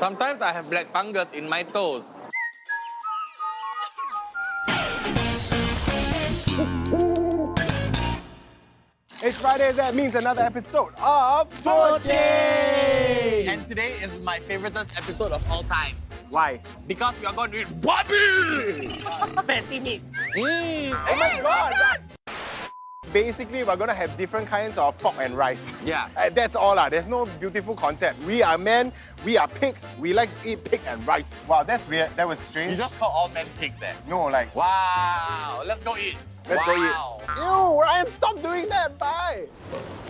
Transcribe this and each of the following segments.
Sometimes I have black fungus in my toes. It's Friday, that means another episode of Food Day! And today is my favoriteest episode of all time. Why? Because we are going to eat wabi! Fatty meat. Oh my god! Basically, we're gonna have different kinds of pork and rice. Yeah. That's all. There's no beautiful concept. We are men, we are pigs, we like to eat pig and rice. Wow, that's weird. That was strange. You just call all men pigs there. No, like, Wow, let's go eat. let's go eat. Ew, Ryan, stop doing that, bye!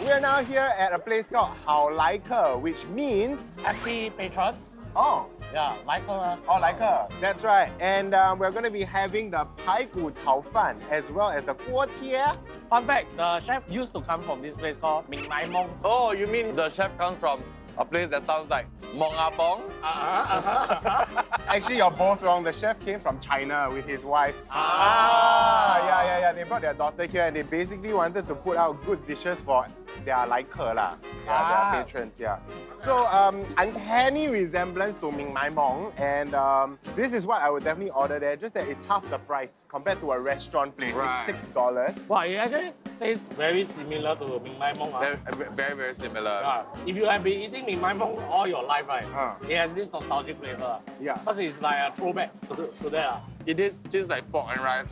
We are now here at a place called Hao Lai Ke, which means... Happy patrons. Oh, Yeah, like her. oh, like her. That's right. And we're going to be having the Pai Gu Cao Fan as well as the Guo Tie. Fun fact, the chef used to come from this place called Ming Mai Mong. Oh, you mean the chef comes from a place that sounds like Mong Ah Bong? Actually, you're both wrong. The chef came from China with his wife. Yeah. They brought their daughter here and they basically wanted to put out good dishes for their liker lah. Yeah, their patrons, yeah. So, uncanny resemblance to Ming Mai Mong, and this is what I would definitely order there, just that it's half the price compared to a restaurant place. Right. It's $6. Wow, it actually tastes very similar to Ming Mai Mong. Very, very similar. Yeah. If you have been eating Ming Mai Mong all your life, right, Ah. it has this nostalgic flavor. Yeah. Because it's like a throwback to that. It is just like pork and rice.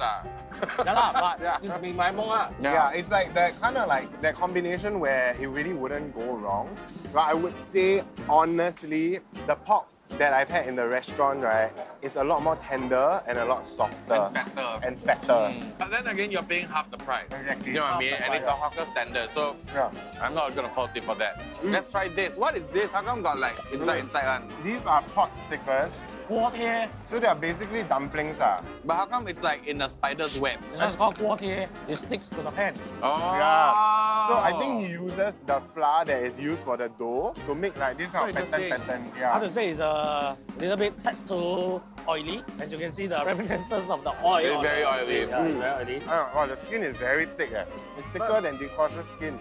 Yeah, lah, but Yeah. it's Ming Mai Mong. Yeah, it's like that kind of like that combination where it really wouldn't go wrong. But I would say, honestly, the pork that I've had in the restaurant, right, is a lot more tender and a lot softer. And fatter. And fatter. But then again, you're paying half the price. Exactly. You know what I mean? Half the And it's a price. hawker standard, so Yeah. I'm not gonna fault you for that. Let's try this. What is this? How come got like inside one? These are pot stickers. Guo Tie. So they are basically dumplings. But how come it's like in a spider's web? This one's called Guo Tie. It sticks to the pan. Oh. Yeah. So I think he uses the flour that is used for the dough to make like this kind So of it's the pattern. How Yeah. to say it's a little bit too oily. As you can see, the reminiscence of the oil. Very oily. Yeah, it's very oily. Oh, the skin is very thick. It's thicker than dishwasher skin.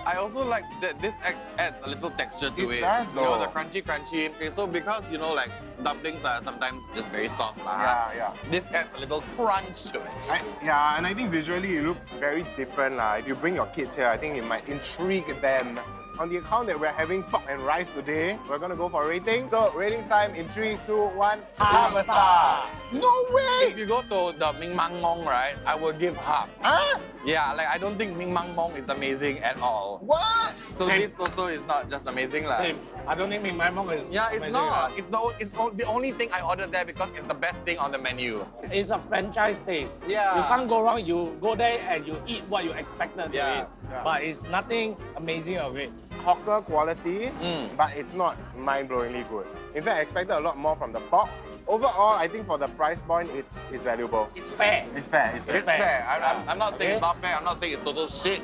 I also like that this adds a little texture to It it. does, You know, though. the crunchy. Okay, so because, you know, like dumplings are sometimes just very soft. Yeah. This adds a little crunch to it. Yeah, and I think visually it looks very different. If you bring your kids here, I think it might intrigue them. On the account that we're having pork and rice today, we're gonna go for rating. So, rating time in 3, 2, 1, half a star. No If way! you go to the Ming Mang Mong, right, I would give half. Huh? Yeah, like I don't think Ming Mang Mong is amazing at all. What? So Same. this also is not just amazing, lah. Same. I don't think Ming Mai Mong is. Yeah, it's amazing, not. It's the only thing I ordered there because it's the best thing on the menu. It's a franchise taste. Yeah. You can't go wrong. You go there and you eat what you expected to Yeah. eat. But it's nothing amazing of it. Hawker quality, Mm. but it's not mind-blowingly good. In fact, I expected a lot more from the pork. Overall, I think for the price point, it's valuable. It's fair. It's fair. It's It's fair. fair. Yeah. I'm not saying it's Okay. not fair. I'm not saying it's total shit.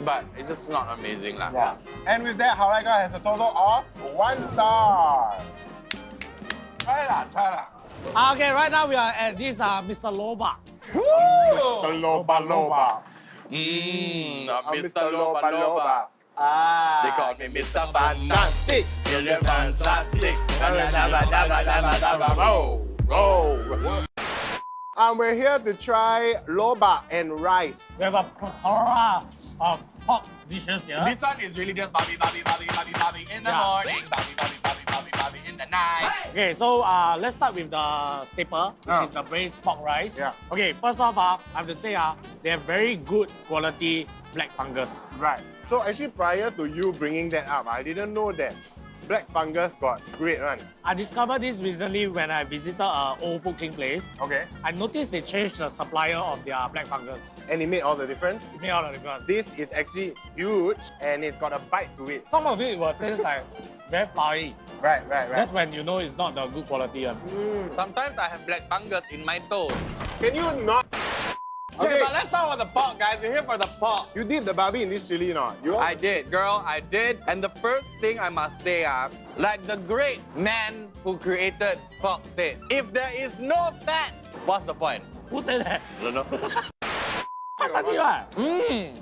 But it's just not amazing, lah. Yeah. And with that, Hao Lai Ke has a total of 1 star. Try lah. Okay, right now we are at this Mr. Loba. The Loba Loba. Mr. Loba Loba. They call me Mr. Fantastic. You're fantastic. We're here to try loba and rice. We have a plethora of pork dishes here. This one is really just Bobby in the Yeah. morning, Bobby in the night. Okay, so let's start with the staple, which is the braised pork rice. Yeah. Okay, first off, I have to say they have very good quality black fungus. Right. So actually prior to you bringing that up, I didn't know that black fungus got great one. I discovered this recently when I visited an old Food King place. Okay. I noticed they changed the supplier of their black fungus. And it made all the difference. It made all the difference. This is actually huge and it's got a bite to it. Some of it will taste like very fiery. Right. That's when you know it's not the good quality one. Sometimes I have black fungus in my toes. Can you not? Okay, but let's talk about the pork, guys. We're here for the pork. You dip the Barbie in this chili, not? You? I did, girl, I did. And the first thing I must say, like the great man who created pork said, if there is no fat, what's the point? Who said that? I don't know. Funny, right?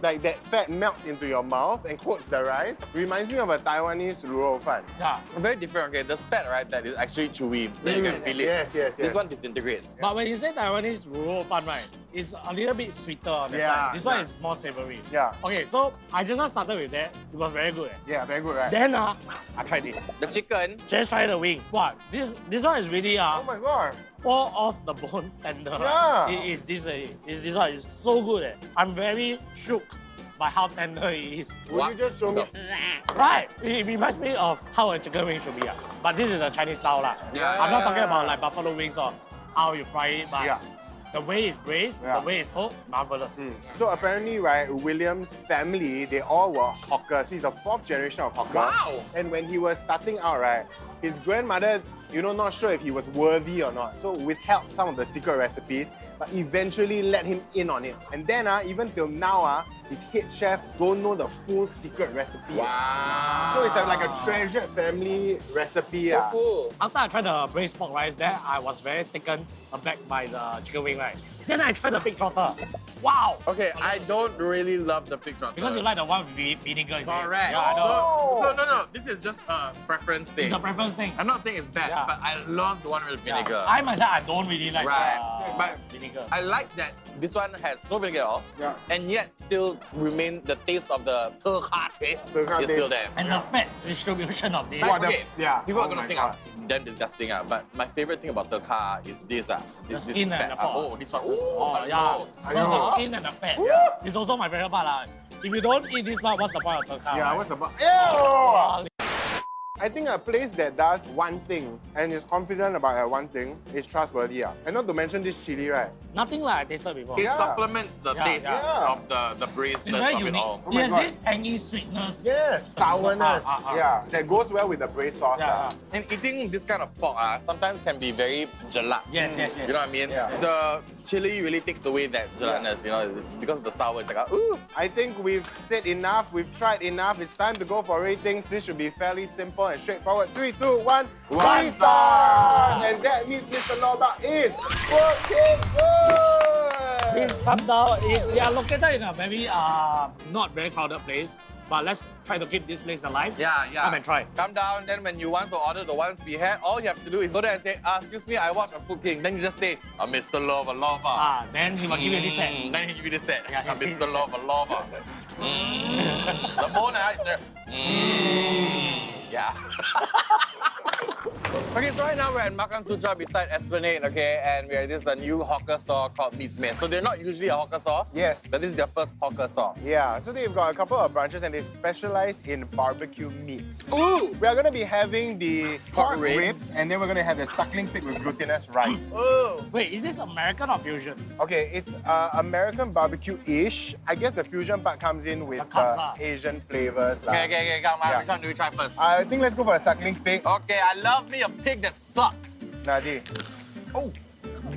Like that fat melts into your mouth and coats the rice. Reminds me of a Taiwanese 卤肉饭. Yeah. Very different, okay? There's fat, right, that is actually chewy, that you can feel it. Yes. This one disintegrates. But when you say Taiwanese 卤肉饭, right, it's a little bit sweeter on the side. This one is more savory. Yeah. Okay, so I just started with that. It was very good. Yeah, very good, right? Then I tried this. The chicken. Just try the wing. Wow, this one is really Oh my god. fall off the bone tender. Yeah. It is this this one is so good. I'm very shook by how tender it is. Will you just show me? Right, it reminds me of how a chicken wing should be. But this is the Chinese style. Yeah. I'm not talking about like buffalo wings or how you fry it, but Yeah. the way it's braised, Yeah. the way it's cooked, marvelous. So apparently, right, William's family, they all were hawkers. He's the 4th generation of hawkers. Wow. And when he was starting out, right, his grandmother, not sure if he was worthy or not, so withheld some of the secret recipes, but eventually let him in on it. And then, even till now, his head chef don't know the full secret recipe. Wow. So it's like a treasured family recipe. So cool. After I tried the braised pork rice there, I was very taken aback by the chicken wing, right? Then I tried the pig trotter. Wow! Okay, I don't really love the pig trotter. Because you like the one with vinegar, is it? Correct. Yeah, I know. So no, this is just a preference thing. It's a preference thing. I'm not saying it's bad, Yeah. but I love the one with vinegar. I myself, I don't really like Right. the But vinegar. I like that this one has no vinegar at all, Yeah. and yet still remain the taste of the Turkha taste Turkha is taste. still there. And the fat distribution of this. Like, What the- okay, yeah. people Oh are gonna my think God. I'm damn disgusting, but my favorite thing about Turkha is this. This skin and fat. the pork. Oh, this one. Ooh, Oh, yeah. hello. Because the skin and the fat. It's also my favorite part. If you don't eat this part, what's the point of Turkha? Yeah, right? what's the Ew! I think a place that does one thing and is confident about that one thing is trustworthy. And not to mention this chili, right? Nothing like I tasted before. It Yeah. supplements the Yeah, taste yeah. of the It's braised very of it unique. all. Oh my It has God. this tangy sweetness. Yes, sourness. Ah. Yeah, that goes well with the braised sauce. Yeah. And eating this kind of pork sometimes can be very gelat. Yes. You know what I mean? Yeah. The chili really takes away that gelatness, because of the sour. It's like, ooh. I think we've said enough, we've tried enough. It's time to go for ratings. This should be fairly simple and straightforward. 3, 2, 1. 1 stars! And that means Mr. Loba is working good! Please come down. We are located in a very not very crowded place, but let's try to keep this place alive. Yeah. Come and try. Come down, then when you want to order the ones we had, all you have to do is go there and say, excuse me, I watched a Food King. Then you just say, Mr. Lover. Then he will give you this set. Then he give you the set. Yeah, he Mr. give you Lover. The bone is there. Yeah. Okay, so right now we're at Makan Sutra beside Esplanade, okay, and we're at this new hawker store called Meats Made. So they're not usually a hawker store, Yes. but this is their first hawker store. Yeah, so they've got a couple of branches and they specialize in barbecue meats. Ooh! We are going to be having the pork ribs. ribs and then we're going to have the suckling pig with glutinous rice. Ooh! Wait, is this American or fusion? Okay, it's American barbecue-ish. I guess the fusion part comes in with The carbs lah. Asian flavors. lah. Okay, come on. Yeah. Which one do we try first? I think let's go for the suckling pig. Okay, I love me a pig that sucks. Nadi. Oh,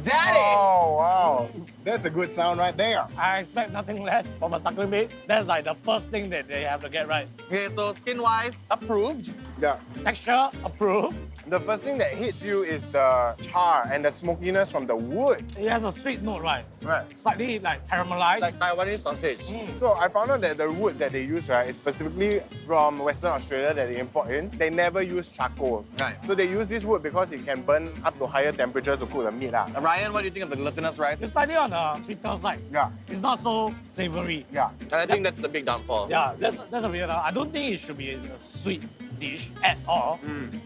daddy! Oh, wow. That's a good sound right there. I expect nothing less from a suckling pig. That's like the first thing that they have to get right. Okay, so skin-wise, approved. Yeah. Texture, approved. The first thing that hits you is the char and the smokiness from the wood. It has a sweet note, right? Right. Slightly like caramelized. Like Taiwanese sausage. So I found out that the wood that they use, right, is specifically from Western Australia that they import in. They never use charcoal. Right. So they use this wood because it can burn up to higher temperatures to cook the meat. Ryan, what do you think of the glutinous rice? It's slightly on the sweeter side. Yeah. It's not so savory. Yeah. And I think that's the big downfall. Yeah, that's a weird. I don't think it should be a sweet dish at all.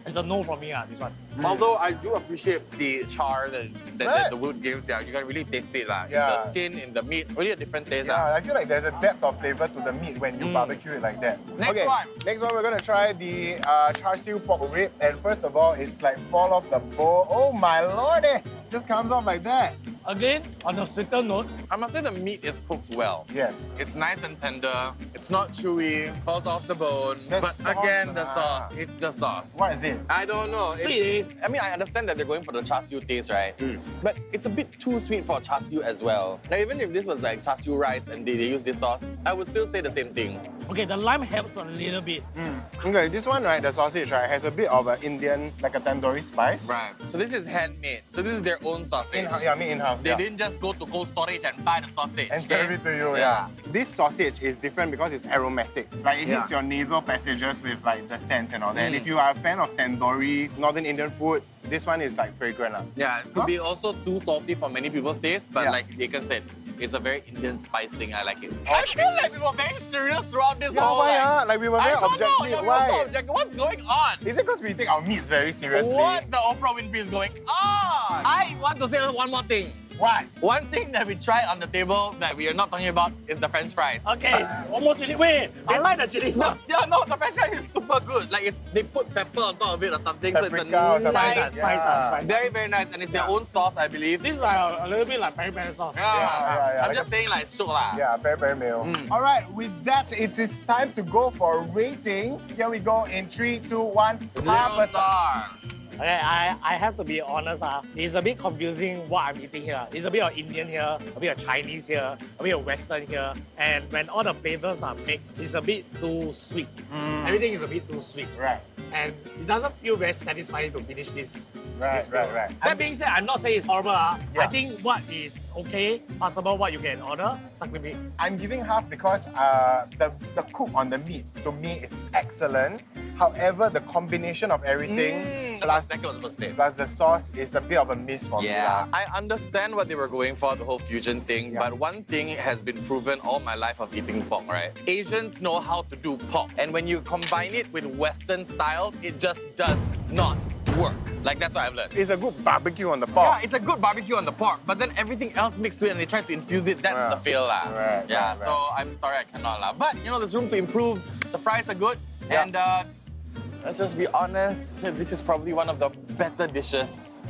It's a no from me, this one. Although I do appreciate the char that Right. the wood gives, you can really taste it. In Yeah. the skin, in the meat, really a different taste. Yeah, I feel like there's a depth of flavor to the meat when you barbecue it like that. Next one. Next one, we're gonna try the char siu pork rib. And first of all, it's like fall off the bone. Oh my lordy! Just comes off like that. Again, on the sweeter note, I must say the meat is cooked well. Yes. It's nice and tender. It's not chewy. Falls off the bone. The but sauce, again, the ah. sauce. It's the sauce. What is it? I don't know. sweet. I mean, I understand that they're going for the char siu taste, right? But it's a bit too sweet for char siu as well. Now, even if this was like char siu rice and they use this sauce, I would still say the same thing. Okay, the lime helps a little bit. Okay, this one, right, the sausage, right, has a bit of an Indian, like a tandoori spice. Right. So this is handmade. So this is their own sausage. Yeah, made in-house. sauce. They didn't just go to cold storage and buy the sausage. And serve it to you, yeah. This sausage is different because it's aromatic. Like it hits your nasal passages with like the scent and all that. And if you are a fan of tandoori, Northern Indian food, this one is like fragrant. Yeah, it could be also too salty for many people's taste, but like Aiken said, it's a very Indian spice thing. I like it. I feel like we were very serious throughout this whole Like we were very objective. Why? What's going on? Is it because we take our meats very seriously? What the Oprah Winfrey is going on? I want to say one more thing. What? One thing that we tried on the table that we are not talking about is the French fries. Okay, it's almost finished. Wait, I like the chili sauce. No, the French fries is super good. Like they put pepper on top of it or something, Paprika so or it's a something. nice, Spice. very very nice, and it's their own sauce, I believe. This is like a little bit like peri sauce. Yeah. I'm just saying like shook lah. Yeah, very meal. All right, with that, it is time to go for ratings. Here we go in 3, 2, 1. Half a star. Okay, I have to be honest. It's a bit confusing what I'm eating here. It's a bit of Indian here, a bit of Chinese here, a bit of Western here. And when all the flavors are mixed, it's a bit too sweet. Everything is a bit too sweet. Right. And it doesn't feel very satisfying to finish this. Right. That being said, I'm not saying it's horrible. I think what is okay, passable, what you can order, suckling meat. I'm giving half because the cook on the meat, to me, is excellent. However, the combination of everything, plus the sauce, is a bit of a miss for me. Yeah, I understand what they were going for, the whole fusion thing, but one thing has been proven all my life of eating pork, right? Asians know how to do pork, and when you combine it with Western styles, it just does not work. Like, that's what I've learned. It's a good barbecue on the pork. Yeah, it's a good barbecue on the pork, but then everything else mixed to it and they try to infuse it, that's the fail lah. Right. So I'm sorry I cannot lah. But, you know, there's room to improve. The fries are good, and let's just be honest, this is probably one of the better dishes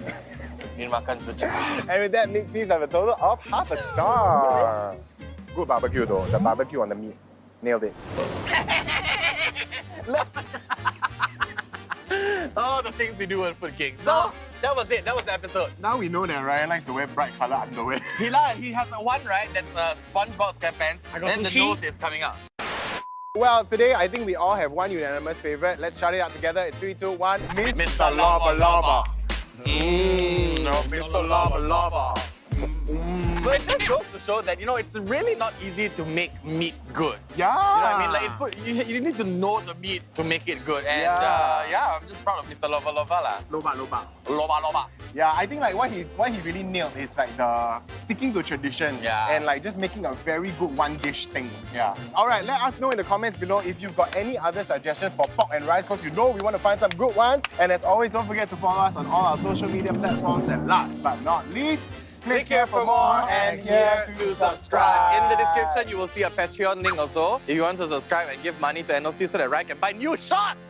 in Makan Sutra. And with that, Nick seems have a total of half a star. Good barbecue though, the barbecue on the meat. Nailed it. Oh, the things we do on Food King. So, that was it. That was the episode. Now we know that Ryan likes to wear bright color underwear. He has one, right? That's SpongeBob SquarePants. I got And the sushi. nose is coming out. Well, today I think we all have one unanimous favorite. Let's shout it out together in 3, 2, 1. Mr. Lava Lava. Mr. Lava Lava. But it just goes to show that, you know, it's really not easy to make meat good. Yeah. You know what I mean? Like, you need to know the meat to make it good. And I'm just proud of Mr. Lova Lova lah. Loba. Lova. Yeah, I think like what he really nailed is like the sticking to traditions and like just making a very good one dish thing. Yeah. All right, let us know in the comments below if you've got any other suggestions for pork and rice, because you know we want to find some good ones. And as always, don't forget to follow us on all our social media platforms. And last but not least, click here for more and here to subscribe. In the description, you will see a Patreon link also if you want to subscribe and give money to NOC so that Ryan can buy new shots.